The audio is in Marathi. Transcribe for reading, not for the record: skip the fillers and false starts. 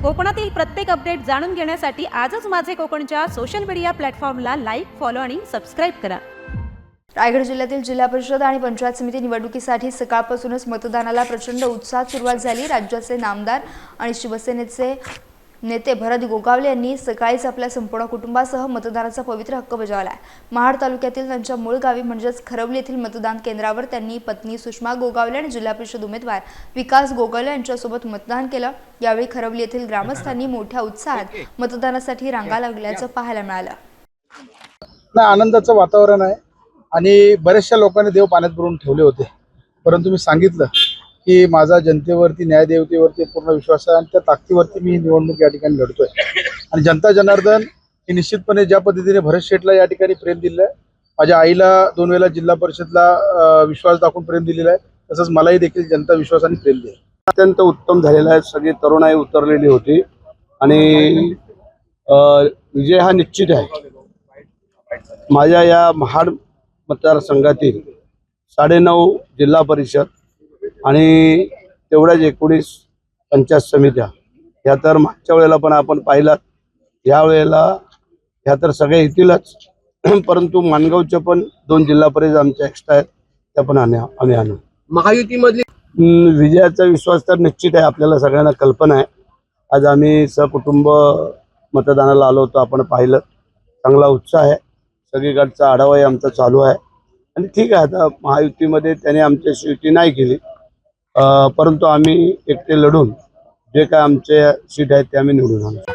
कोकणातील प्रत्येक अपडेट जाणून घेण्यासाठी आजच माझे कोकणच्या सोशल मीडिया प्लॅटफॉर्मला लाईक, फॉलो आणि सबस्क्राईब करा। रायगड जिल्ह्यातील जिल्हा परिषद आणि पंचायत समिती निवडणुकीसाठी सकाळपासूनच मतदानाला प्रचंड उत्साहात सुरुवात झाली। राज्याचे नामदार आणि शिवसेनेचे नेते भरत गोगावले यांनी सकाळीच आपल्या संपूर्ण कुटुंबासह मतदानाचा पवित्र हक्क बजावला आहे। महाड तालुक्यातील त्यांच्या मूळ गावी म्हणजेच खरवली येथील मतदान केंद्रावर त्यांनी पत्नी सुषमा गोगावले आणि जिल्हा परिषद उमेदवार विकास गोगावले यांच्यासोबत मतदान केलं। यावेळी खरवली येथील ग्रामस्थांनी मोठ्या उत्साहात मतदानासाठी रांगा लागल्याचं पाहायला मिळालं। आनंदाचं वातावरण आहे आणि बरेचशा लोकांनी देव पाण्यात बुडवून ठेवले होते, परंतु मी सांगितलं की माझा जनतेवरती न्यायदेवतेवरती पूर्ण विश्वास आहे आणि त्या ताकदीवरती मी निवडणूक या ठिकाणी लढतोय। आणि जनता जनार्दन हे निश्चितपणे ज्या पद्धतीने भरत शेठला या ठिकाणी प्रेम दिलं आहे, माझ्या आईला 2 वेळा जिल्हा परिषदला विश्वास दाखवून प्रेम दिलेला आहे, तसंच मलाही देखील जनता विश्वासाने प्रेम दिलं। अत्यंत उत्तम झालेला आहे। सगळी तरुणाई उतरलेली होती आणि विजय हा निश्चित आहे। माझ्या या महाड मतदारसंघातील 9.5 जिल्हा परिषद आणि तेवढ्याच 19 पंचायत समित्या ह्या तर मागच्या वेळेला पण आपण पाहिलात, या वेळेला ह्या तर सगळ्या येतीलच, परंतु माणगावच्या पण 2 जिल्हा परिषद आमच्या एक्स्ट्रा आहेत, त्या पण आम्ही आणू। महायुतीमधली विजयाचा विश्वास तर निश्चित आहे, आपल्याला सगळ्यांना कल्पना आहे। आज आम्ही सहकुटुंब मतदानाला आलो होतो, आपण पाहिलं, चांगला उत्साह आहे, सगळीकडचा आढावाही आमचा चालू आहे आणि ठीक आहे। आता महायुतीमध्ये त्याने आमच्याशी युती नाही केली, परंतु आम्ही एकटे लढून जे काय आमचे सीट आहेत ते आम्ही निवडून आणू।